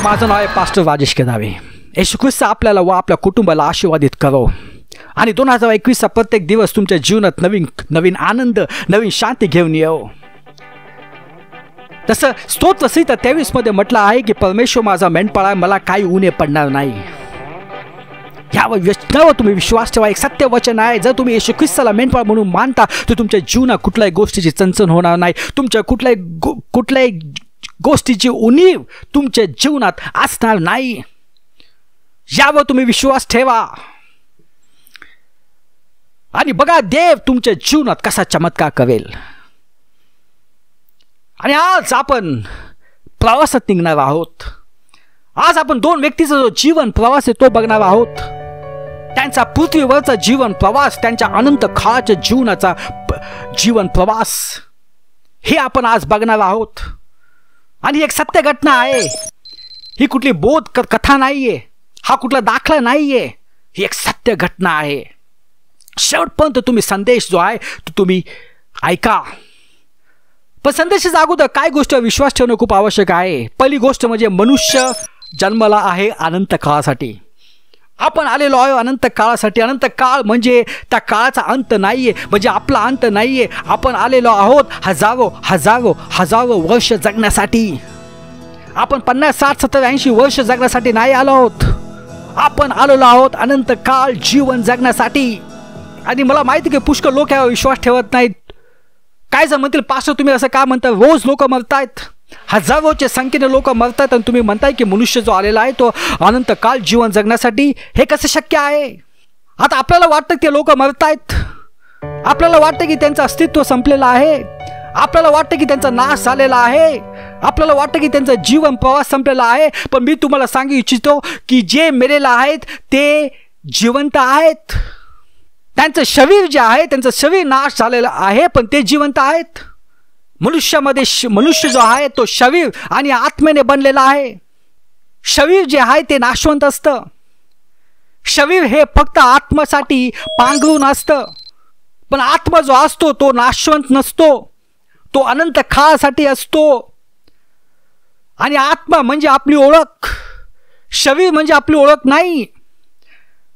माझं नाव आहे पास्टर राजेश केदावे. येशू ख्रिस्त आपल्याला व आपल्या कुटुंबाला आशीर्वादित करो आणि 2021 प्रत्येक दिवस तुमच्या जीवनात नवीन आनंद, नवीन शांती घेऊन येऊ. तसं स्तोत्रसंहिता 23 मध्ये म्हटलं आहे की परमेश्वर माझा मेंढपाळ आहे, मला काही उणे पडणार नाही. यावर तुम्ही विश्वास ठेवा. एक सत्य वचन आहे. जर तुम्ही येशू ख्रिस्ताला मेंढपाळ म्हणून मानता तर तुमच्या जीवनात कुठल्याही गोष्टीची चणचण होणार नाही. तुमच्या कुठल्याही गोष्टीची उणीव तुमच्या जीवनात असणार नाही. यावर तुम्ही विश्वास ठेवा आणि बघा देव तुमच्या जीवनात कसा चमत्कार करेल. आणि आज आपण प्रवासात निघणार आहोत. आज आपण 2 व्यक्तीचा जो जीवन प्रवास आहे तो बघणार आहोत. त्यांचा पृथ्वीवरचा जीवन प्रवास, त्यांच्या अनंत काळाच्या जीवनाचा जीवन प्रवास हे आपण आज बघणार आहोत. आणि एक सत्य घटना आहे. ही कुठली बोध कथा नाहीये, हा कुठला दाखला नाहीये, ही एक सत्य घटना आहे. शेवटपर्यंत तुम्ही संदेश जो आहे तो तुम्ही ऐका. पण संदेशाच्या अगोदर काय गोष्टीवर विश्वास ठेवणं खूप आवश्यक आहे. पहिली गोष्ट म्हणजे मनुष्य जन्मला आहे अनंत काळासाठी. आपण आलेलो आहे अनंत काळासाठी. अनंत काळ म्हणजे त्या काळाचा अंत नाहीये, म्हणजे आपला अंत नाहीये. आपण आलेलो आहोत हजारो वर्ष जगण्यासाठी. आपण 50, 60, 70, 80 वर्ष जगण्यासाठी नाही आलो आहोत. आपण आलेलो आहोत अनंत काळ जीवन जगण्यासाठी. आणि मला माहिती की पुष्कळ लोक यावर विश्वास ठेवत नाहीत. काय जर म्हणतील पास्टर तुम्ही असं का म्हणता, रोज लोक मरतायत, हजारोच्या संख्येने लोक मरतात आणि तुम्ही म्हणताय की मनुष्य जो आलेला आहे तो अनंत काळ जीवन जगण्यासाठी. हे कसं शक्य आहे? आता आपल्याला वाटतं की ते लोक मरतायत, आपल्याला वाटतं की त्यांचं अस्तित्व संपलेलं आहे, आपल्याला वाटतं की त्यांचा नाश झालेला आहे, आपल्याला वाटतं की त्यांचा जीवन प्रवास संपलेला आहे. पण मी तुम्हाला सांगू इच्छितो की जे मेलेले आहेत ते जिवंत आहेत. त्यांचं शरीर जे आहे त्यांचं शरीर नाश झालेलं आहे पण ते जिवंत आहेत. मनुष्य जो आहे तो शरीर आणि आत्मेने बनलेला आहे. शरीर जे आहे ते नाशवंत असतं. शरीर हे फक्त आत्म्यासाठी पांघरून असतं. पण आत्मा जो असतो तो नाशवंत नसतो, तो अनंत काळासाठी असतो. आणि आत्मा म्हणजे आपली ओळख, शरीर म्हणजे आपली ओळख नाही.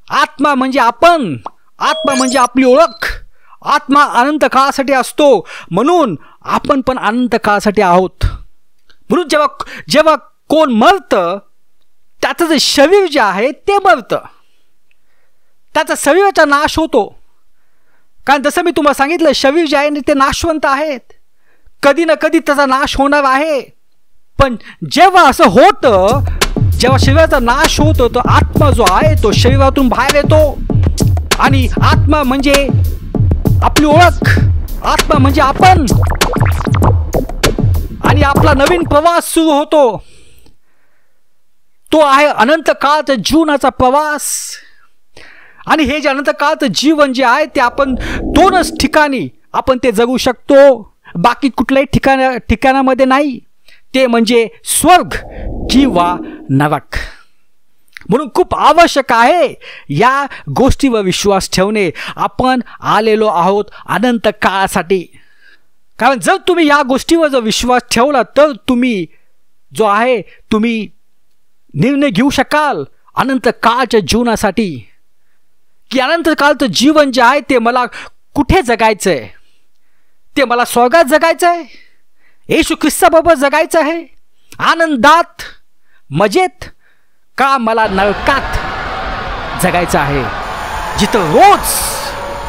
आत्मा म्हणजे आपण, आत्मा म्हणजे आपली ओळख. आत्मा अनंत काळासाठी असतो, म्हणून आपण पण अनंत काळासाठी आहोत. म्हणून जेव्हा कोण मरतं त्याचं जे शरीर जे आहे ते मरतं, त्याचा शरीराचा नाश होतो. कारण जसं मी तुम्हाला सांगितलं शरीर जे आहे ते नाशवंत आहेत, कधी ना कधी त्याचा नाश होणार आहे. पण जेव्हा असं होतं, जेव्हा शरीराचा नाश होतो तो आत्मा जो आहे तो शरीरातून बाहेर येतो. आणि आत्मा म्हणजे आपली ओळख, आत्मा म्हणजे आपण. आणि आपला नवीन प्रवास सुरू होतो. तो आहे अनंत काळाचा जीवनाचा प्रवास. आणि हे जे अनंत काळाचं जीवन जे आहे ते आपण 2च ठिकाणी आपण ते जगू शकतो, बाकी कुठल्याही ठिकाणामध्ये नाही. ते म्हणजे स्वर्ग किंवा नरक. म्हणून खूप आवश्यक आहे या गोष्टीवर विश्वास ठेवणे. आपण आलेलो आहोत अनंत काळासाठी. कारण जर तुम्ही या गोष्टीवर जर विश्वास ठेवला तर तुम्ही जो आहे तुम्ही निर्णय घेऊ शकाल अनंत काळाच्या जीवनासाठी, की अनंत काळचं जीवन जे आहे ते मला कुठे जगायचं आहे. ते मला स्वर्गात जगायचं आहे, येशू ख्रिस्ताबरोबर जगायचं आहे, आनंदात मजेत, का मला नरकात जगायचं आहे, जिथं रोज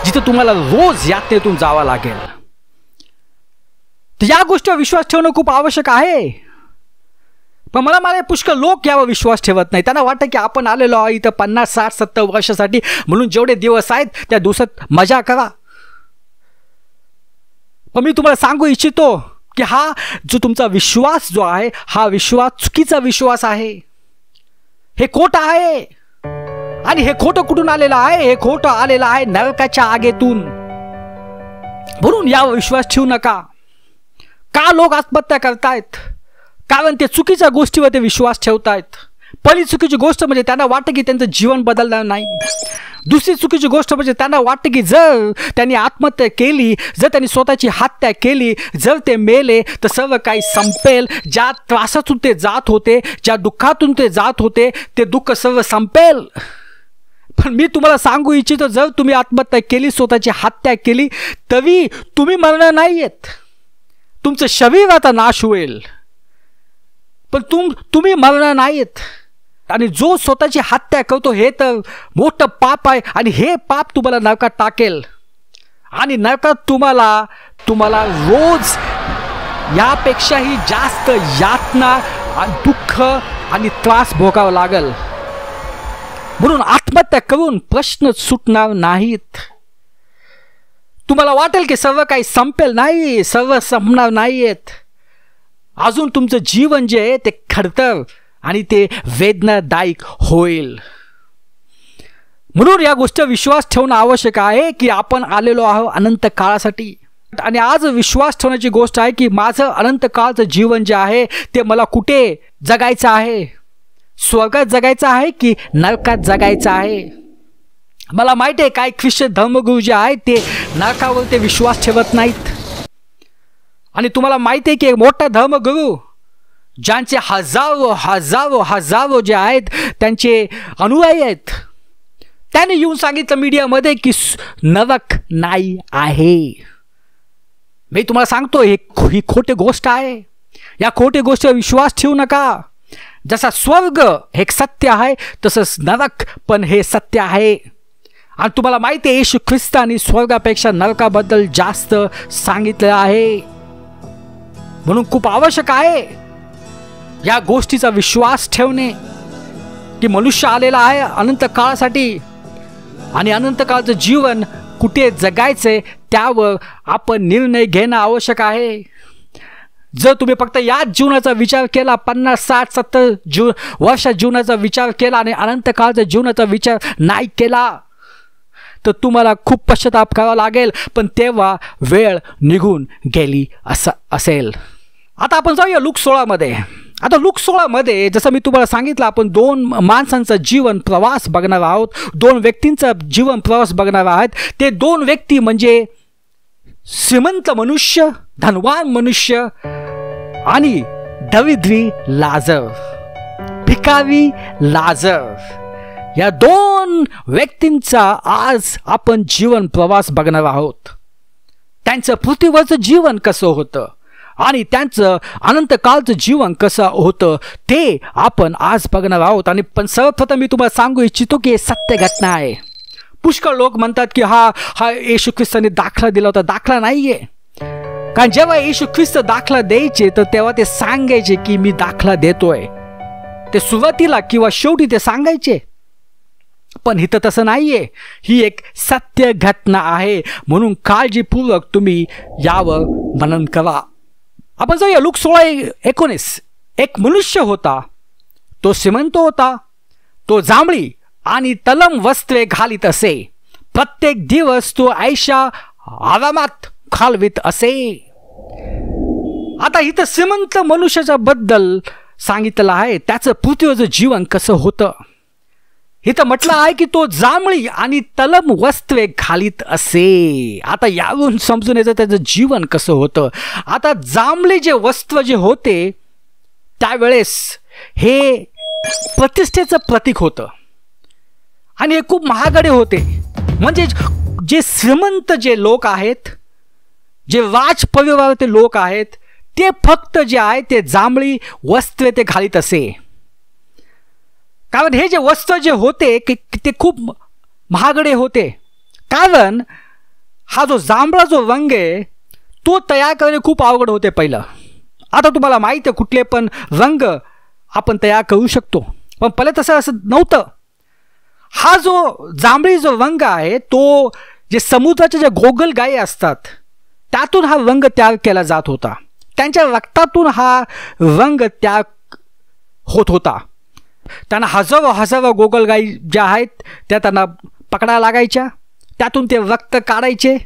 जिथे तुम्हाला रोज यातनेतून जावं लागेल. तर या गोष्टीवर विश्वास ठेवणं खूप आवश्यक आहे. पण मला पुष्कळ लोक यावर विश्वास ठेवत नाही. त्यांना वाटतं की आपण आलेलो आहे इथं 50, 60, 70 वर्षासाठी, म्हणून जेवढे दिवस आहेत त्या दिवसात मजा करा. पण मी तुम्हाला सांगू इच्छितो की हा जो तुमचा विश्वास जो आहे, हा विश्वास चुकीचा विश्वास आहे. हे खोटं आहे. आणि हे खोटं कुठून आलेलं आहे? हे खोटं आलेलं आहे नरकाच्या आगेतून. म्हणून यावर विश्वास ठेवू नका. का लोक आत्महत्या करतायत? कारण ते चुकीच्या गोष्टीवर ते विश्वास ठेवतायत. पहिली चुकीची गोष्ट म्हणजे त्यांना वाटतं की त्यांचं जीवन बदलणार नाही. दुसरी चुकीची गोष्ट म्हणजे त्यांना वाटतं की जर त्यांनी आत्महत्या केली, जर त्यांनी स्वतःची हत्या केली, जर ते मेले तर सर्व काही संपेल. ज्या त्रासातून ते जात होते, ज्या दुःखातून ते जात होते, ते दुःख सर्व संपेल. पण मी तुम्हाला सांगू इच्छितो, जर तुम्ही आत्महत्या केली, स्वतःची हत्या केली, तरी तुम्ही मरणार नाहीयेत. तुमचं शरीराचा नाश होईल, पण तुम्ही मरणार नाहीत. आणि जो स्वतःची हत्या करतो हे तर मोठं पाप आहे. आणि हे पाप तुम्हाला नरकात टाकेल. आणि नरकात तुम्हाला रोज यापेक्षाही जास्त यातना, दुःख आणि त्रास भोगावा लागेल. म्हणून आत्महत्या करून प्रश्न सुटणार नाहीत. तुम्हाला वाटेल की सर्व काही संपेल. नाही, सर्व संपणार नाहीयेत. अजून तुमचं जीवन जे आहे ते खडतर आणि ते वेदनादायक होईल. म्हणून या गोष्टीवर विश्वास ठेवणं आवश्यक आहे की आपण आलेलो आहोत अनंत काळासाठी. आणि आज विश्वास ठेवण्याची गोष्ट आहे की माझं अनंत काळचं जीवन जे आहे ते मला कुठे जगायचं आहे? स्वर्गात जगायचं आहे की नरकात जगायचं आहे? मला माहिती आहे काही ख्रिश्चन धर्मगुरू जे आहेत ते नरकावर ते विश्वास ठेवत नाहीत. आणि तुम्हाला माहिती आहे की एक मोठा धर्मगुरू ज्यांचे हजारो हजारो हजारो जे आहेत त्यांचे अनुयायी आहेत, त्याने येऊन सांगितलं मीडियामध्ये की नरक नाही आहे. मी तुम्हाला सांगतो ही खोटी गोष्ट आहे. या खोटी गोष्टीवर विश्वास ठेवू नका. जसा स्वर्ग हे सत्य आहे तसंच नरक पण हे सत्य आहे. आणि तुम्हाला माहिती आहे येशू ख्रिस्तानी स्वर्गापेक्षा नरकाबद्दल जास्त सांगितलं आहे. म्हणून खूप आवश्यक आहे या गोष्टीचा विश्वास ठेवणे की मनुष्य आलेला आहे अनंत काळासाठी. आणि अनंत काळचं जीवन कुठे जगायचे त्यावर आपण निर्णय घेणं आवश्यक आहे. जर तुम्ही फक्त याच जीवनाचा विचार केला, 50, 60, 70 वर्षात जीवनाचा विचार केला आणि अनंत काळाच्या जीवनाचा विचार नाही केला तर तुम्हाला खूप पश्चाताप करावा लागेल. पण तेव्हा वेळ निघून गेली असं असेल. आता आपण जाऊया लूक 16मध्ये. आता लूक 16मध्ये जसं मी तुम्हाला सांगितलं आपण दोन माणसांचा जीवन प्रवास बघणार आहोत. दोन व्यक्तींचा जीवन प्रवास बघणार आहोत. ते दोन व्यक्ती म्हणजे श्रीमंत मनुष्य, धनवान मनुष्य आणि दरिद्री लाजर, भिकारी लाजर. या दोन व्यक्तींचा आज आपण जीवन प्रवास बघणार आहोत. त्यांचं पृथ्वीवरचं जीवन कसं होतं आणि त्यांचं अनंत काळचं जीवन कसं होतं ते आपण आज बघणार आहोत. आणि पण सर्वप्रथम मी तुम्हाला सांगू इच्छितो की हे सत्य घटना आहे. पुष्कळ लोक म्हणतात की हा येशू ख्रिस्ताने दाखला दिला होता. दाखला नाहीये. कारण जेव्हा येशू ख्रिस्त दाखला द्यायचे तर तेव्हा ते सांगायचे की मी दाखला देतोय. ते सुरुवातीला किंवा शेवटी ते सांगायचे. पण इथं तसं नाहीये. ही एक सत्य घटना आहे. म्हणून काळजीपूर्वक तुम्ही यावर मनन करा. आपण जाऊया लूक 16:19. एक मनुष्य होता, तो श्रीमंत होता. तो जांभळी आणि तलम वस्त्रे घालीत असे. प्रत्येक दिवस तो ऐशा आरामात घालवीत असे. आता इथं श्रीमंत मनुष्याच्या बद्दल सांगितलं आहे. त्याचं पृथ्वीवरचं जीवन कसं होतं. इथं म्हटलं आहे की तो जांभळी आणि तलम वस्त्रे घालीत असे. आता यावरून समजून येतं त्याचं जीवन कसं होतं. आता जांभळे जे वस्त्र जे होते त्यावेळेस हे प्रतिष्ठेचं प्रतीक होतं आणि हे खूप महागडे होते. म्हणजे जे श्रीमंत जे लोक आहेत, जे राज परिवाराचे लोक आहेत, ते फक्त जे आहे ते जांभळी वस्त्रे ते घालीत असे. कारण हे जे वस्त्र जे होते ते खूप महागडे होते. कारण हा जो जांभळा जो रंग आहे तो तयार करणे खूप अवघड होते पहिलं. आता तुम्हाला माहीत आहे कुठले पण रंग आपण तयार करू शकतो, पण पहिले तसं असं नव्हतं. हा जो जांभळी जो रंग आहे तो जे समुद्राचे जे गोगलगाई असतात त्यातून हा रंग तयार केला जात होता. त्यांच्या रक्तातून हा रंग तयार होत होता. त्यांना हजारो हजारो गोगलगाई ज्या आहेत त्या त्यांना पकडायला लागायच्या, त्यातून ते रक्त काढायचे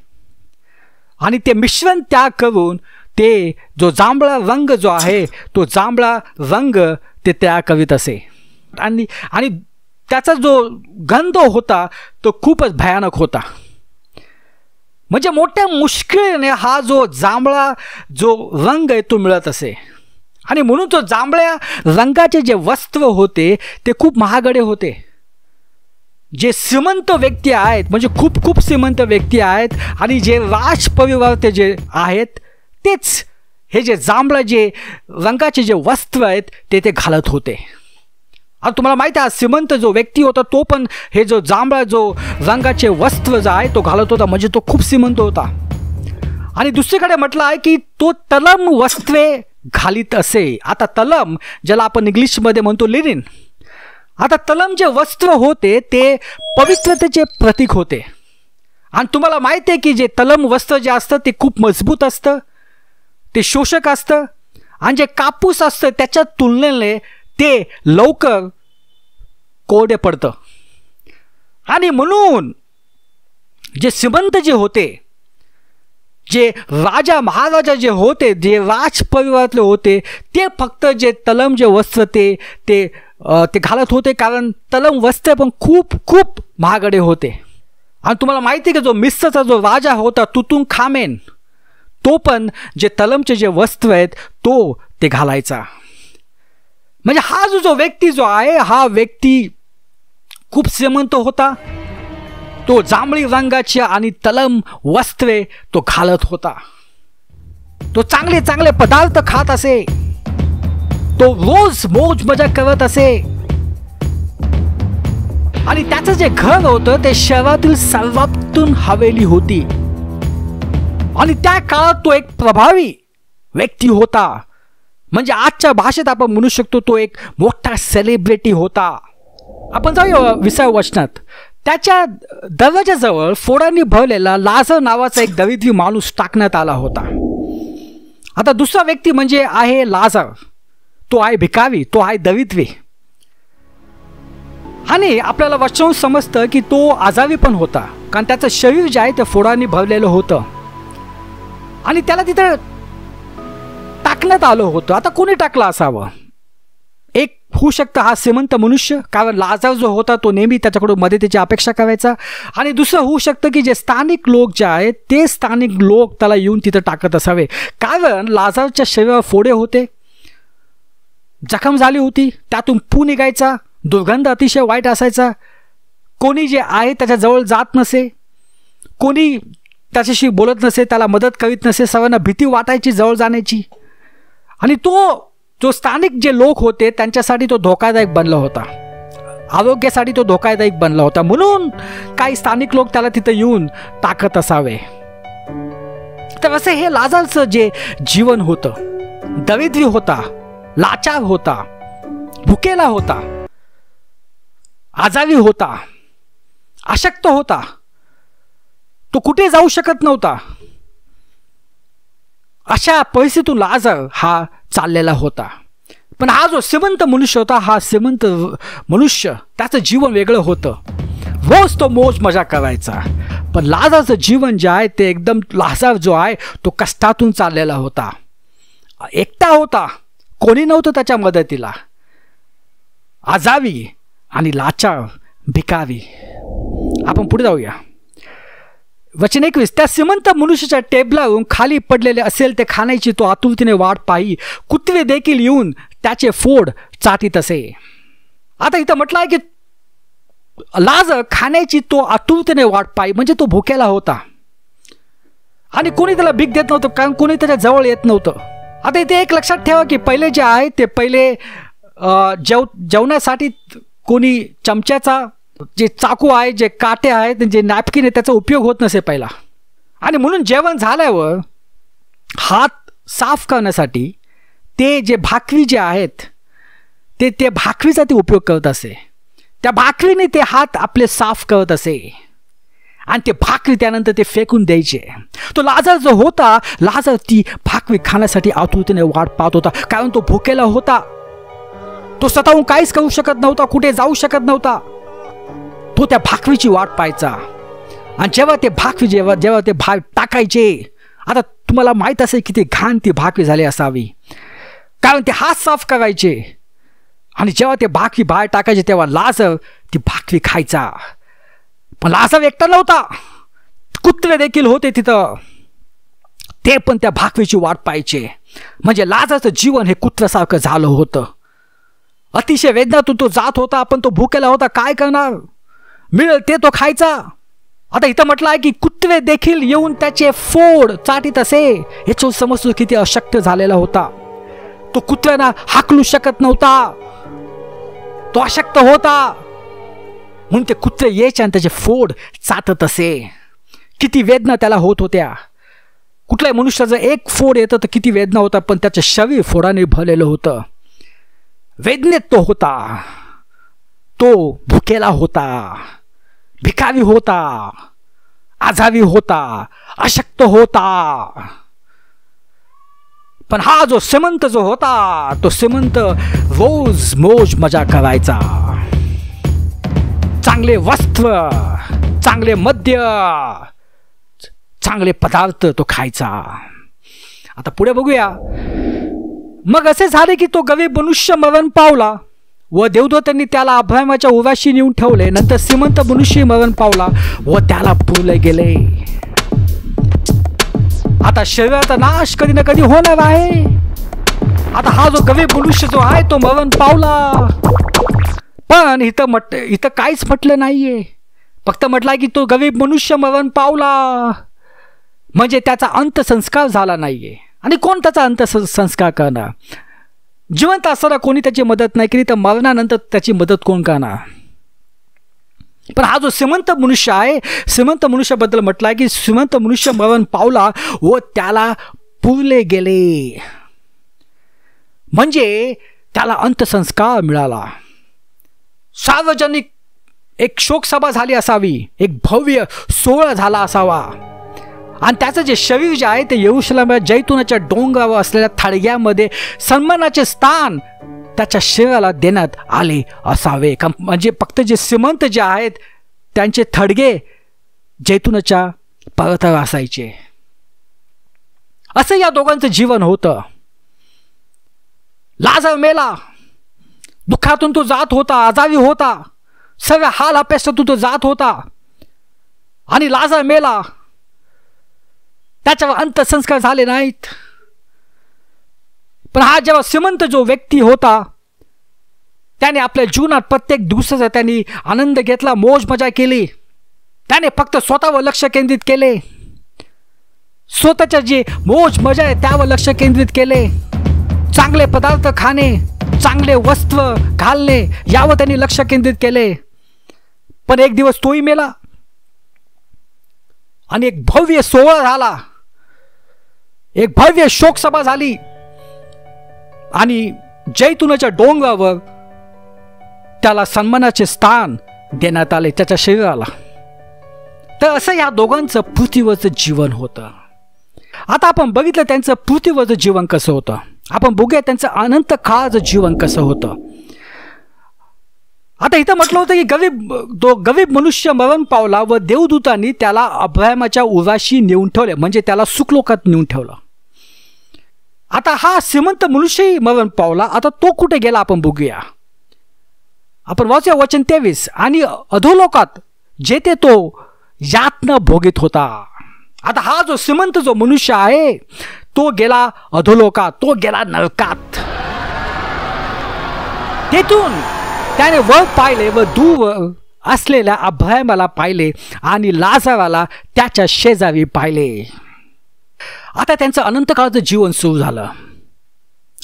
आणि ते मिश्रण तयार करून ते जो जांभळा रंग जो आहे तो जांभळा रंग ते तयार करीत असे. आणि त्याचा जो गंध होता तो खूपच भयानक होता. म्हणजे मोठ्या मुश्किलीने हा जो जांभळा जो रंग आहे तो मिळत असे. आणि म्हणून तो जांभळ्या रंगाचे जे वस्त्र होते ते खूप महागडे होते. जे श्रीमंत व्यक्ती आहेत म्हणजे खूप खूप श्रीमंत व्यक्ती आहेत आणि जे राजपरिवार जे आहेत तेच हे जे जांभळा जे रंगाचे जे वस्त्र आहेत ते घालत होते. आता तुम्हाला माहिती आहे श्रीमंत जो व्यक्ती होता तो पण हे जो जांभळा जो रंगाचे वस्त्र जो आहे तो घालत होता, म्हणजे तो खूप श्रीमंत होता. आणि दुसरीकडे म्हटलं आहे की तो तलम वस्त्रे घालीत असे. आता तलम ज्याला आपण इंग्लिशमध्ये म्हणतो लिनिन, आता तलम जे वस्त्र होते ते पवित्रतेचे प्रतीक होते. आणि तुम्हाला माहिती आहे की जे तलम वस्त्र जे असतं ते खूप मजबूत असतं, ते शोषक असतं आणि जे कापूस असतं त्याच्या तुलनेने ते लवकर कोरडे पडतं. आणि म्हणून जे श्रीमंत जे होते, जे राजा महाराजा जे होते, जे राजपरिवारातले होते ते फक्त जे तलम जे वस्त्र ते घालत होते, कारण तलम वस्त्र पण खूप खूप महागडे होते. आणि तुम्हाला माहिती आहे की जो मिस्रचा जो राजा होता तुतुनखामेन तो पण जे तलमचे जे वस्त्र आहेत तो ते घालायचा. म्हणजे हा जो व्यक्ती जो आहे हा व्यक्ती खूप श्रीमंत होता. तो जांभळी रंगाचे आणि तलम वस्त्रे तो घालत होता. तो चांगले चांगले पदार्थ खात असे, तो रोज मौज मजा करत असे आणि त्याचं जे घर होतं ते शहरातील सर्वातून हवेली होती. आणि त्या काळात तो एक प्रभावी व्यक्ती होता. म्हणजे आजच्या भाषेत आपण म्हणू शकतो तो एक मोठा सेलिब्रिटी होता. आपण जाऊया 20व्या वचनात. त्याच्या दरवाजाजवळ फोडांनी भरलेला लाजर नावाचा एक दरिद्री माणूस टाकण्यात आला होता. आता दुसरा व्यक्ती म्हणजे आहे लाजर, तो आहे भिकारी, तो आहे दरिद्री. आणि आपल्याला वचन समजतं की तो आजारी पण होता, कारण त्याचं शरीर जे आहे ते फोडांनी भरलेलं होतं आणि त्याला तिथे टाकण्यात आलं होतं. आता कोणी टाकलं असावं? एक होऊ शकतं हा श्रीमंत मनुष्य, कारण लाजर जो होता तो नेहमी त्याच्याकडून मदतीची अपेक्षा करायचा. आणि दुसरं होऊ शकतं की जे स्थानिक लोक जे आहेत ते स्थानिक लोक त्याला येऊन तिथं टाकत असावे, कारण लाजरच्या शरीरावर फोडे होते, जखम झाली होती, त्यातून पू निघायचा, दुर्गंध अतिशय वाईट असायचा. कोणी जे आहे त्याच्याजवळ जात नसे, कोणी त्याच्याशी बोलत नसे, त्याला मदत करीत नसे, सर्वांना भीती वाटायची जवळ जाण्याची. आणि तो जो स्थानिक जे लोक होते त्यांच्यासाठी तो धोकादायक बनला होता, आरोग्यासाठी तो धोकादायक बनला होता. म्हणून काही स्थानिक लोक त्याला तिथं येऊन टाकत असावे. तर असं हे लाजरचं जे जीवन होतं, दरिद्री होता, लाचार होता, भुकेला होता, आजारी होता, अशक्त होता, तो कुठे जाऊ शकत नव्हता. अशा परिस्थितीतून लाजर हा चाललेला होता. पण हा जो श्रीमंत मनुष्य होता, हा श्रीमंत मनुष्य त्याचं जीवन वेगळं होतं, रोज तो मौज मजा करायचा. पण लाजरचं जीवन जे आहे ते एकदम, लाजर जो आहे तो कष्टातून चाललेला होता, एकटा होता, कोणी नव्हतं त्याच्या मदतीला, आजारी आणि लाचार, भिकारी. आपण पुढे जाऊया. वचन 21. त्या श्रीमंत मनुष्याच्या टेबलावरून खाली पडलेले असेल ते खाण्याची तो आतुरतेने वाट पाही, कुत्रे देखील येऊन त्याचे फोड चाटीत असे. आता इथं म्हटलं आहे की लाजर खाण्याची तो आतुरतेने वाट पाही, म्हणजे तो भुकेला होता आणि कोणी त्याला भीक देत नव्हतं, कारण कोणी त्याच्या जवळ येत नव्हतं. आता इथे एक लक्षात ठेवा की पहिले जे आहे ते पहिले जेवणासाठी कोणी चमच्याचा, जे चाकू आहे, जे काटे आहेत, जे नॅपकिन आहे त्याचा उपयोग होत नसे पहिला. आणि म्हणून जेवण झाल्यावर हात साफ करण्यासाठी ते जे भाकरी जे आहेत ते भाकरीचा ते उपयोग करत असे. त्या भाकरीने ते हात आपले साफ करत असे आणि ते भाकरी त्यानंतर ते फेकून द्यायचे. तो लाजर जो होता, लाजर ती भाकरी खाण्यासाठी आतुरतेने वाट पाहत होता, कारण तो भुकेला होता. तो स्वतःहून काहीच करू शकत नव्हता, कुठे जाऊ शकत नव्हता. तो त्या भाकरीची वाट पाहायचा. आणि जेव्हा ते भाकरी जेव्हा ते टाकायचे, आता तुम्हाला माहीत असेल की ते घाण ती भाकरी झाली असावी, कारण ते हात साफ करायचे. आणि जेव्हा ते भाकरी बाहेर टाकायचे तेव्हा लाजर ती भाकरी खायचा. पण लाजर एकटा नव्हता, कुत्रे देखील होते तिथं. ते पण त्या भाकरीची वाट पाहायचे. म्हणजे लाजरचं जीवन हे कुत्र्यासारखं झालं होतं. अतिशय वेदनातून तो जात होता, पण तो भुकेला होता. काय करणार, मिळेल ते तो खायचा. आता इथं म्हटलं आहे की कुत्रे देखील येऊन त्याचे फोड चाटीत असे. याच्यावर समजतो किती अशक्य झालेला होता. तो कुत्र्यांना हाकलू शकत नव्हता, तो अशक्त होता. म्हणून ते कुत्रे यायचे आणि त्याचे फोड चाटत असे. किती वेदना त्याला होत होत्या. कुठल्याही मनुष्याचं एक फोड येतं तर किती वेदना होता, पण त्याचं शरीर फोडाने भरलेलं होतं. वेदनेत तो होता. तो भुकेला होता, भिकारी होता, आजारी होता, अशक्त होता. पण हा जो श्रीमंत जो होता, तो श्रीमंत रोज मौज मजा करायचा. चांगले वस्त्र, चांगले मद्य, चांगले पदार्थ तो खायचा. आता पुढे बघूया. मग असे झाले की तो गरीब मनुष्य मरण पावला व देवदूतांनी त्याला अब्राहमाच्या उराशी नेऊन ठेवले. नंतर श्रीमंत मनुष्य मरण पावला व त्याला पुरले गेले. आता शरीराचा नाश कधी ना कधी होणार आहे. आता हा जो गरीब मनुष्य जो आहे तो मरण पावला, पण इथं काहीच म्हटलं नाहीये. फक्त म्हटलंय की तो गरीब मनुष्य मरण पावला, म्हणजे त्याचा अंत्यसंस्कार झाला नाहीये. आणि कोण त्याचा अंत्यसंस्कार करणार? जिवंत असताना कोणी त्याची मदत नाही केली तर मरणानंतर त्याची मदत कोण करणार? पण हा जो श्रीमंत मनुष्य आहे, श्रीमंत मनुष्याबद्दल म्हटलाय की श्रीमंत मनुष्य मरण पावला व त्याला पुरले गेले, म्हणजे त्याला अंत्यसंस्कार मिळाला. सार्वजनिक एक शोकसभा झाली असावी, एक भव्य सोहळा झाला असावा. आणि त्याचं जे शरीर जे आहे ते यरूशलेम जैतुनाच्या डोंगरावर असलेल्या थडग्यामध्ये सन्मानाचे स्थान त्याच्या शरीराला देण्यात आले असावे. म्हणजे फक्त जे श्रीमंत जे आहेत त्यांचे थडगे जैतुनाच्या पर्वतावर असायचे. असं या दोघांचं जीवन होतं. लाजर मेला, दुःखातून तो जात होता, आजारी होता, सर्व हाल अपेक्षातून तो जात होता. आणि लाजर मेला, त्याच्यावर अंत्यसंस्कार झाले नाहीत. पण हा जेव्हा श्रीमंत जो व्यक्ती होता त्याने आपल्या जीवनात प्रत्येक दिवसाचा त्यांनी आनंद घेतला, मौज मजा केली. त्याने फक्त स्वतःवर लक्ष केंद्रित केले, स्वतःच्या जे मौज मजा आहे त्यावर लक्ष केंद्रित केले. चांगले पदार्थ खाणे, चांगले वस्त्र घालणे यावर त्यांनी लक्ष केंद्रित केले. पण एक दिवस तोही मेला आणि एक भव्य सोहळा झाला, एक भव्य शोकसभा झाली आणि जैतुनाच्या डोंगरावर त्याला सन्मानाचे स्थान देण्यात आले त्याच्या शरीराला. तर असं या दोघांचं पृथ्वीवरचं जीवन होतं. आता आपण बघितलं त्यांचं पृथ्वीवरचं जीवन कसं होतं. आपण बघूया त्यांचं अनंत काळाचं जीवन कसं होतं. आता इथं म्हटलं होतं की गरीब मनुष्य मरण पावला व देवदूतांनी त्याला अब्राहमाच्या उराशी नेऊन ठेवले, म्हणजे त्याला सुखलोकात नेऊन ठेवलं. आता हा श्रीमंत मनुष्यही मरण पावला. आता तो कुठे गेला आपण बघूया. आपण वाचूया वचन 23. आणि अधोलोकात जेथे तो यातना भोगीत होता. आता हा जो श्रीमंत जो मनुष्य आहे तो गेला अधोलोकात, तो गेला नरकात. तेथून त्याने वर पाहिले व दूर असलेल्या अब्राहमाला पाहिले आणि लाजराला त्याच्या शेजारी पाहिले. आता त्यांचं अनंत काळाचं जीवन सुरू झालं.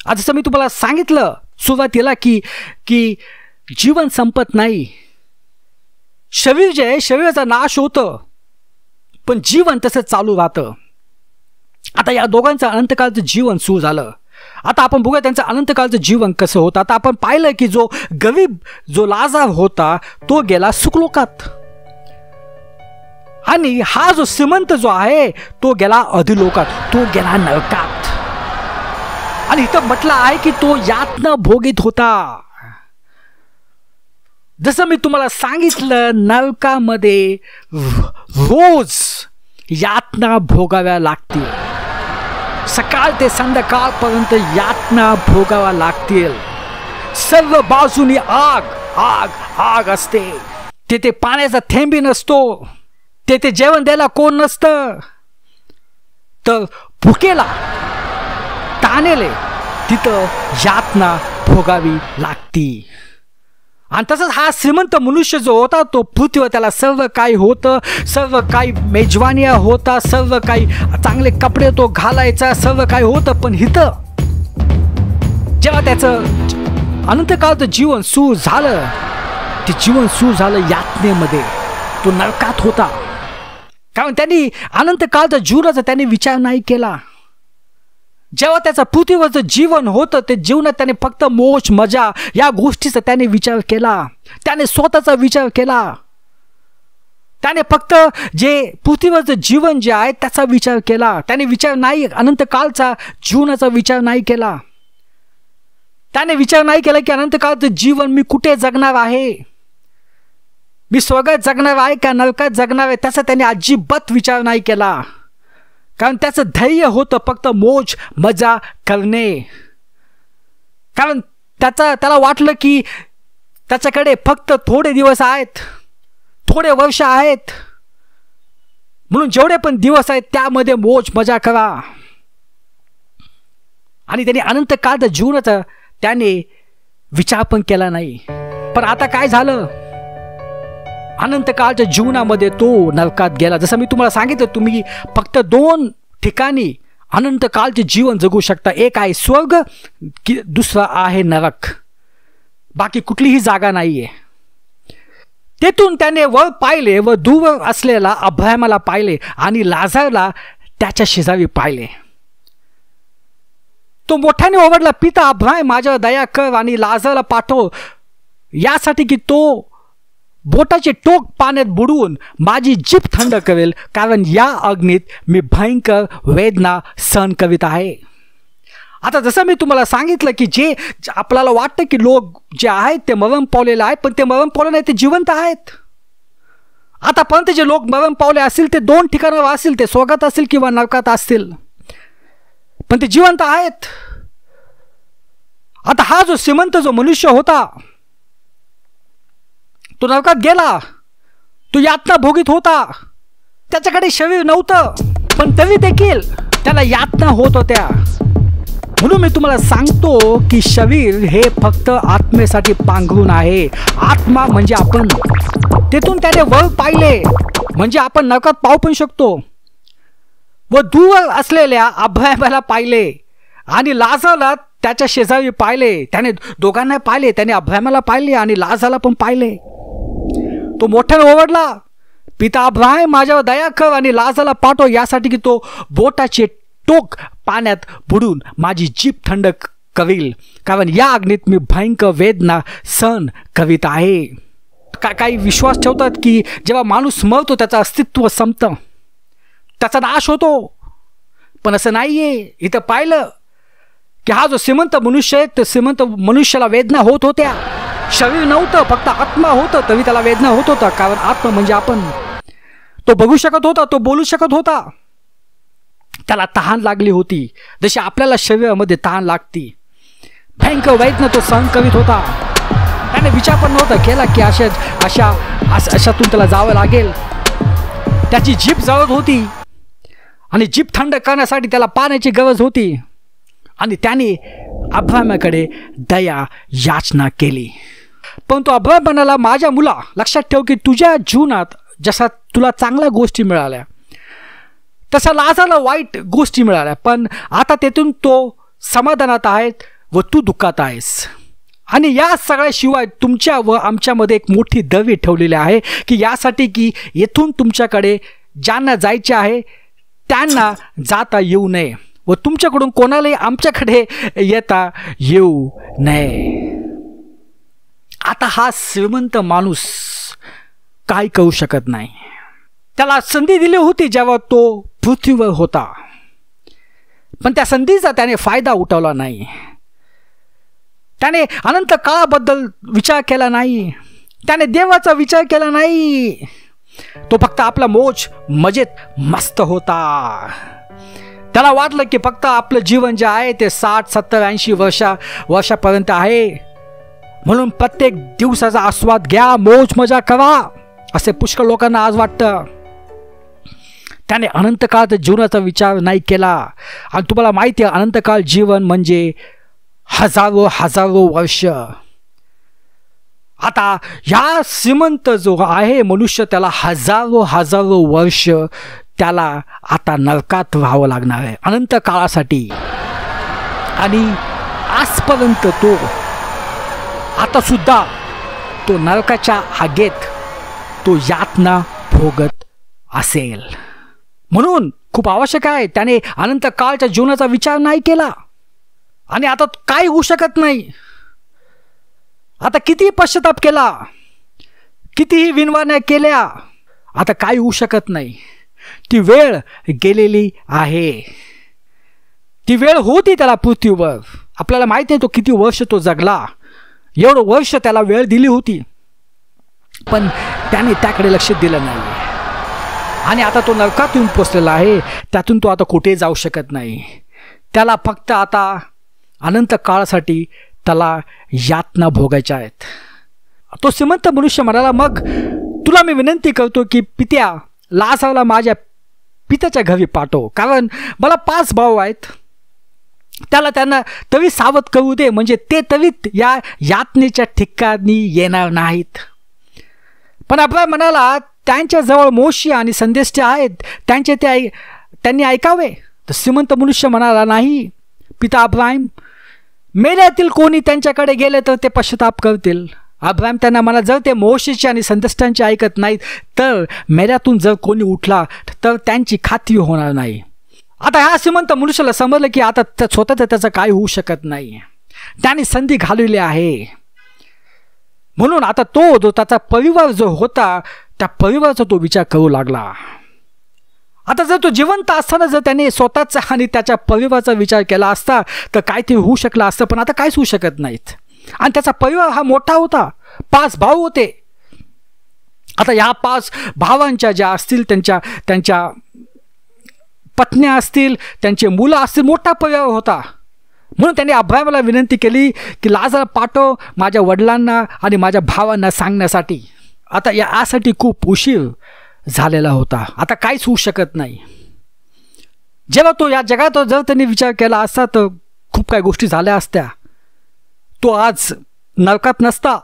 आज जसं मी तुम्हाला सांगितलं सुरुवातीला की जीवन संपत नाही. शरीर जे आहे शरीराचा नाश होतं, पण जीवन तसं चालू राहतं. आता या दोघांचं अनंतकाळचं जीवन सुरू झालं. आता आपण बघूया त्यांचं अनंतकाळचं जीवन कसं होतं. आता आपण पाहिलं की जो गरीब जो लाजार होता तो गेला सुखलोकात, आणि हा जो श्रीमंत जो आहे तो गेला अधोलोकात, तो गेला नरकात. आणि इथं म्हटलं आहे की तो यातना भोगीत होता. जसं मी तुम्हाला सांगितलं, नरकामध्ये रोज यातना भोगाव्या लागतील. सकाळ ते संध्याकाळपर्यंत यातना भोगाव्या लागतील. सर्व बाजूनी आग आग आग असते. तेथे पाण्याचा थेंबी नसतो. तेथे जेवण द्यायला कोण नसतं. तर भुकेला तानेले तिथं यातना भोगावी लागती. आणि तसंच हा श्रीमंत मनुष्य जो होता तो पृथ्वीवर त्याला सर्व काही होतं, सर्व काही मेजवान्या होता, सर्व काही चांगले कपडे तो घालायचा, सर्व काही होतं. पण इथं जेव्हा त्याचं अनंतकाळचं जीवन सुरू झालं, ते जीवन सुरू झालं यातनेमध्ये. तो नरकात होता, कारण त्यांनी अनंतकाळच्या जीवनाचा त्यांनी विचार नाही केला. जेव्हा त्याचं पृथ्वीवरचं जीवन होतं ते जीवनात त्याने फक्त मोज मजा या गोष्टीचा त्याने विचार केला. त्याने स्वतःचा विचार केला. त्याने फक्त जे पृथ्वीवरचं जीवन जे आहे त्याचा विचार केला. त्याने विचार नाही, अनंतकाळचा जीवनाचा विचार नाही केला. त्याने विचार नाही केला की अनंतकाळचं जीवन मी कुठे जगणार आहे, मी स्वर्गात जगणार आहे का नरकात जगणार आहे, त्याचा त्याने अजिबात विचार नाही केला. कारण त्याचं ध्येय होतं फक्त मोज मजा करणे. कारण त्याला वाटलं की त्याच्याकडे फक्त थोडे दिवस आहेत, थोडे वर्ष आहेत, म्हणून जेवढे पण दिवस आहेत त्यामध्ये मोज मजा करा. आणि त्याने अनंतकाळच्या जीवनाचा त्याने विचार पण केला नाही. पण आता काय झालं, अनंतकाळच्या जीवनामध्ये तो नरकात गेला. जसं मी तुम्हाला सांगितलं, तुम्ही फक्त 2 ठिकाणी अनंतकाळचे जीवन जगू शकता. एक आहे स्वर्ग, की दुसरा आहे नरक. बाकी कुठलीही जागा नाहीये. तेथून त्याने वर पाहिले व दूर असलेला अब्राहमाला पाहिले आणि लाजारला त्याच्या शेजारी पाहिले. तो मोठ्याने ओरडला, पिता अब्राहम, माझ्यावर दया कर आणि लाजारला पाठव, यासाठी की तो बोटाचे टोक पाण्यात बुडवून माझी जीभ थंड करेल, कारण या अग्नीत मी भयंकर वेदना सहन करीत आहे. आता जसं मी तुम्हाला सांगितलं की जे आपल्याला वाटतं की लोक जे आहेत ते मरण पावलेले आहेत, पण ते मरण पावले नाही, ते जिवंत आहेत. आतापर्यंत जे लोक मरण पावले असतील ते 2 ठिकाणावर असतील, ते स्वर्गात असतील किंवा नरकात असतील, पण ते जिवंत आहेत. आता हा जो श्रीमंत जो मनुष्य होता तो नरकात गेला. तो यातना भोगीत होता. त्याच्याकडे शरीर नव्हतं, पण तरी देखील त्याला यातना होत होत्या. म्हणून मी तुम्हाला सांगतो की शरीर हे फक्त आत्मेसाठी पांघरून आहे. आत्मा म्हणजे आपण. तेथून त्याने वर पाहिले म्हणजे आपण नरकात पाहू पण शकतो. व दूर असलेल्या अब्राहमाला पाहिले आणि लाजारला त्याच्या शेजारी पाहिले. त्याने दोघांना पाहिले, त्याने अब्राहमाला पाहिले आणि लाजारला पण पाहिले. तो मोठ्याने ओरडला, पिता अब्राहम, माझ्यावर दया कर आणि लाजारला पाठव, यासाठी की तो बोटाचे टोक पाण्यात बुडून माझी जीभ थंड करील, कारण या अग्नीत मी भयंकर वेदना सहन करीत आहे. काही विश्वास ठेवतात की जेव्हा माणूस मरतो त्याचं अस्तित्व संपतं, त्याचा नाश होतो. पण असं नाहीये. इथं पाहिलं की हा जो श्रीमंत मनुष्य आहे, त्या श्रीमंत मनुष्याला वेदना होत होत्या. शरीर नव्हतं, फक्त आत्मा होतं, तरी त्याला वेदना होत होता, कारण आत्मा म्हणजे आपण. तो बघू शकत होता, तो बोलू शकत होता. त्याला तहान लागली होती, जशी आपल्याला शरीरामध्ये तहान लागती. भयंकर वेदना तो सहन करीत होता. त्याने विचार पण नव्हता केला की अशातून त्याला जावं लागेल. त्याची जीभ जळत होती आणि जीभ थंड करण्यासाठी त्याला पाण्याची गरज होती. आणि त्याने अब्राहमाकडे दया याचना केली. पण तो अब्राहम म्हणाला, माझ्या मुला, लक्षात ठेव की तुझ्या जीवनात जसा तुला चांगल्या गोष्टी मिळाल्या तसा लाजारला वाईट गोष्टी मिळाल्या, पण आता तेथून तो समाधानात आहे व तू दुःखात आहेस. आणि या सगळ्याशिवाय तुमच्या व आमच्यामध्ये एक मोठी दवी ठेवलेली आहे की यासाठी की येथून तुमच्याकडे ज्यांना जायचे आहे त्यांना जाता येऊ नये व तुमच्याकडून कोणालाही आमच्याकडे येता येऊ नये. आता हा श्रीमंत माणूस काय करू शकत नाही. त्याला संधी दिली होती जेव्हा तो पृथ्वीवर होता, पण त्या संधीचा त्याने फायदा उठवला नाही. त्याने अनंत काळाबद्दल विचार केला नाही. त्याने देवाचा विचार केला नाही. तो फक्त आपला मौज मजेत मस्त होता. त्याला वाटलं की फक्त आपलं जीवन जे आहे ते 60, 70, 80 वर्षापर्यंत आहे, म्हणून प्रत्येक दिवसाचा आस्वाद घ्या, मौज मजा करा, असे पुष्कळ लोकांना आज वाटतं. त्याने अनंतकाळ जीवनाचा विचार नाही केला. आणि तुम्हाला माहिती आहे, अनंतकाळ जीवन म्हणजे हजारो वर्ष. आता या श्रीमंत जो आहे मनुष्य, त्याला हजारो वर्ष त्याला आता नरकात राहावं लागणार आहे अनंत काळासाठी. आणि आजपर्यंत तो आता सुद्धा तो नरकाच्या आगेत तो यातना भोगत असेल. म्हणून खूप आवश्यक आहे त्याने अनंत काळच्या जीवनाचा विचार नाही केला. आणि आता काही होऊ शकत नाही. आता कितीही पश्चाताप केला, कितीही विनवण्या केल्या, आता काही होऊ शकत नाही. ती वेळ गेलेली आहे. ती वेळ होती त्याला पृथ्वीवर. आपल्याला माहिती आहे तो किती वर्ष तो जगला. एवढं वर्ष त्याला वेळ दिली होती, पण त्याने त्याकडे लक्ष दिलं नाही. आणि आता तो नरकात येऊन पोचलेला आहे. त्यातून तो आता कुठेही जाऊ शकत नाही. त्याला फक्त आता अनंत काळासाठी त्याला यातना भोगायच्या आहेत. तो श्रीमंत मनुष्य म्हणाला, मग तुला मी विनंती करतो की पित्या, लाजारला माझ्या पित्याच्या घरी पाठव, कारण मला 5 भाऊ आहेत. त्यांना तरी सावध करू दे, म्हणजे ते तरी या यातनेच्या ठिकाणी येणार नाहीत. पण अब्राहम म्हणाला, त्यांच्याजवळ मोशी आणि संदेष्टे आहेत, त्यांनी ऐकावे. तर श्रीमंत मनुष्य म्हणाला, नाही पिता अब्राहम, मेल्यातील कोणी त्यांच्याकडे गेले तर ते पश्चाताप करतील. अब्राहम त्यांना म्हणा, जर ते मोशेचे आणि संदेष्टांचे ऐकत नाहीत तर मेल्यातून जर कोणी उठला तर त्यांची खात्री होणार नाही. आता ह्या श्रीमंत मनुष्याला समजलं की आता स्वतःच त्याचं काय होऊ शकत नाही. त्याने संधी घालवली आहे. म्हणून आता तो जो त्याचा परिवार जो होता त्या परिवाराचा तो विचार करू लागला. आता जर तो जिवंत असताना जर त्याने स्वतःचा आणि त्याच्या परिवाराचा विचार केला असता तर काहीतरी होऊ शकलं असतं, पण आता काहीच होऊ शकत नाहीत. आणि त्याचा परिवार हा मोठा होता. 5 भाऊ होते. आता या 5 भावांच्या ज्या असतील त्यांच्या पत्न्या असतील, त्यांचे मुलं असतील, मोठा परिवार होता. म्हणून त्यांनी अब्राहमाला विनंती केली की लाजर पाठव माझ्या वडिलांना आणि माझ्या भावांना सांगण्यासाठी. आता यासाठी खूप उशीर झालेला होता. आता काहीच होऊ शकत नाही. जेव्हा तो या जगात जर त्यांनी विचार केला असता तर खूप काही गोष्टी झाल्या असत्या. तो आज नरकात नसता,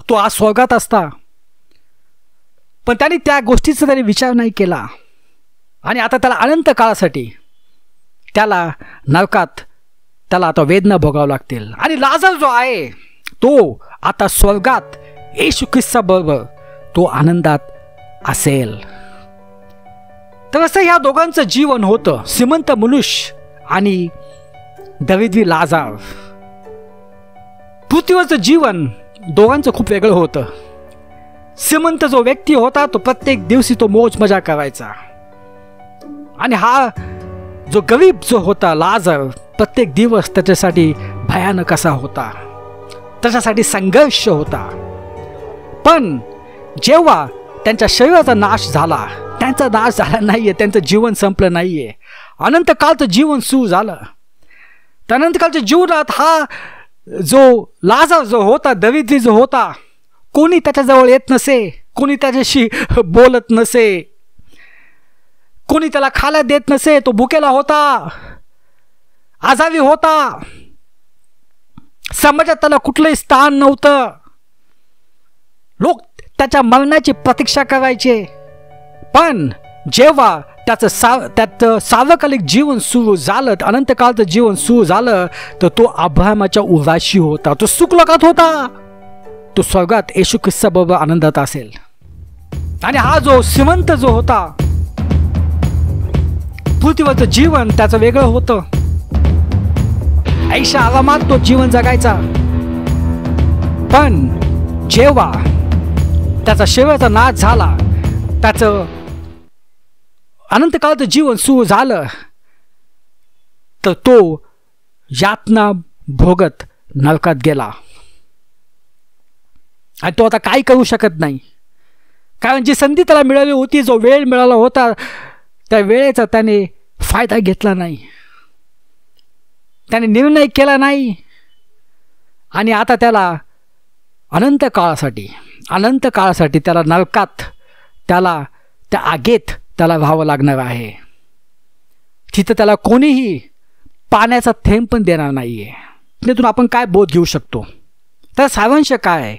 तो आज स्वर्गात असता. पण त्यांनी त्या गोष्टीचा त्यांनी विचार नाही केला. आणि आता त्याला अनंत काळासाठी त्याला नरकात त्याला आता वेदना भोगावं लागतील. आणि लाजर जो आहे तो आता स्वर्गात येशू ख्रिस्ताबरोबर तो आनंदात असेल. तर असं ह्या दोघांचं जीवन होतं, श्रीमंत मनुष्य आणि दरिद्री लाजार. पृथ्वीवरचं जीवन दोघांचं खूप वेगळं होतं. श्रीमंत जो व्यक्ती होता तो प्रत्येक दिवशी तो मौज मजा करायचा. आणि हा जो गरीब जो होता लाजर, प्रत्येक दिवस त्याच्यासाठी भयानक असा होता. त्याच्यासाठी संघर्ष होता. पण जेव्हा त्यांच्या शरीराचा नाश झाला, त्यांचा नाश झाला नाहीये, त्यांचं जीवन संपलं नाहीये, अनंत काळचं जीवन सुरू झालं. त्या अनंत काळच्या जीवनात हा जो लाजर जो होता, दरिद्री जो होता, कोणी त्याच्याजवळ येत नसे, कोणी त्याच्याशी बोलत नसे, कोणी त्याला खायला देत नसे. तो भुकेला होता, आजारी होता, समाजात त्याला कुठलंही स्थान नव्हतं. लोक त्याच्या मरणाची प्रतीक्षा करायचे. पण जेव्हा त्याचं सार्वकालिक जीवन सुरू झालं, अनंतकाळचं जीवन सुरू झालं, तर तो अब्राहमाच्या उराशी होता, तो सुखलोकात होता, तो स्वर्गात येशू ख्रिस्ताबरोबर आनंदात असेल. आणि हा जो श्रीमंत जो होता पृथ्वीवरचं जीवन त्याचं वेगळं होतं. ऐशा आरामात तो जीवन जगायचा. पण जेव्हा त्याचा शरीराचा नाश झाला, त्याचं अनंत काळाचं जीवन सुरू झालं, तर तो यातना भोगत नरकात गेला. आणि तो आता काय करू शकत नाही, कारण जी संधी त्याला मिळाली होती, जो वेळ मिळाला होता, त्या वेळेचा त्याने फायदा घेतला नाही, त्याने निर्णय केला नाही. आणि आता त्याला अनंत काळासाठी त्याला नरकात, त्याला त्या आगेत त्याला व्हावं लागणार आहे. तिथं त्याला कोणीही पाण्याचा थेंब पण देणार नाही आहे. त्यातून आपण काय बोध घेऊ शकतो? तर सारांश काय आहे?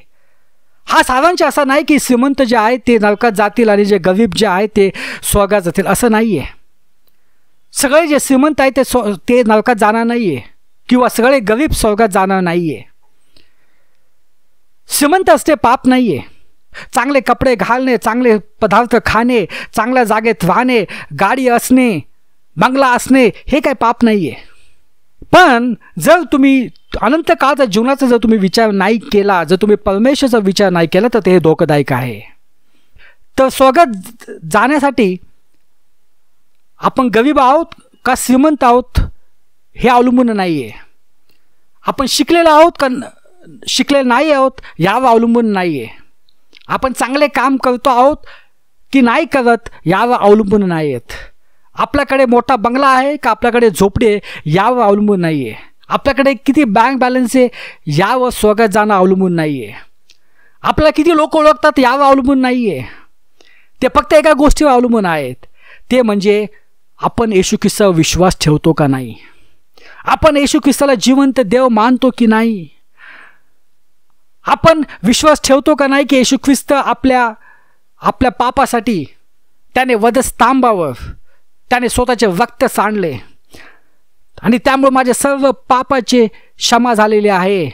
हा सारांश असा नाही की श्रीमंत जे आहे ते नरकात जातील आणि जे गरीब जे आहे ते स्वर्गात जातील, असं नाही आहे. सगळे जे श्रीमंत आहे ते नरकात जाणार नाही आहे, किंवा सगळे गरीब स्वर्गात जाणार नाही आहे. श्रीमंत असते पाप नाही आहे. चांगले कपडे घालणे, चांगले पदार्थ खाणे, चांगल्या जागेत राहणे, गाडी असणे, बंगला असणे, हे काय पाप नाही आहे. पण जर तुम्ही अनंत काळाच्या जीवनाचा जर तुम्ही विचार नाही केला, जर तुम्ही परमेश्वराचा विचार नाही केला, तर ते धोकादायक आहे. तर स्वर्गात जाण्यासाठी आपण गरीब आहोत का श्रीमंत आहोत हे अवलंबून नाही आहे. आपण शिकलेलो आहोत का शिकलेले नाही आहोत यावर अवलंबून नाही आहे. आपण चांगले काम करतो आहोत की नाही करत यावर अवलंबून नाही आहेत. आपल्याकडे मोठा बंगला आहे का आपल्याकडे झोपडी आहे यावर अवलंबून नाही आहे. आपल्याकडे किती बँक बॅलन्स आहे यावर स्वर्गात जाणं अवलंबून नाही आहे. आपल्याला किती लोक ओळखतात यावर अवलंबून नाही आहे. ते फक्त एका गोष्टीवर अवलंबून आहेत, ते म्हणजे आपण येशू ख्रिस्तावर विश्वास ठेवतो का नाही, आपण येशू ख्रिस्ताला जिवंत देव मानतो की नाही, आपण विश्वास ठेवतो का नाही की येशू ख्रिस्त आपल्या पापासाठी त्याने वधस्तंभावर त्याने स्वतःचे रक्त सांडले आणि त्यामुळे माझे सर्व पापाचे क्षमा झालेले आहे.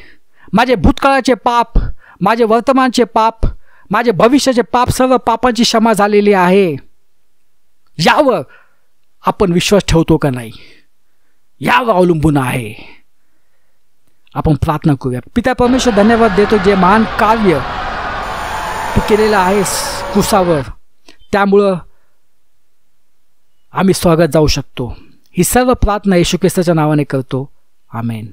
माझे भूतकाळाचे पाप, माझे वर्तमानचे पाप, माझे भविष्याचे पाप, सर्व पापाची क्षमा झालेली आहे. यावर आपण विश्वास ठेवतो का नाही यावर अवलंबून आहे. आपण प्रार्थना करूया. पिता परमेश्वर, धन्यवाद देतो जे महान कार्य तू केलेलं आहेस क्रूसावर, त्यामुळं आम्ही स्वर्गात जाऊ शकतो. ही सर्व प्रार्थना येशू ख्रिस्ताच्या नावाने करतो. आमेन.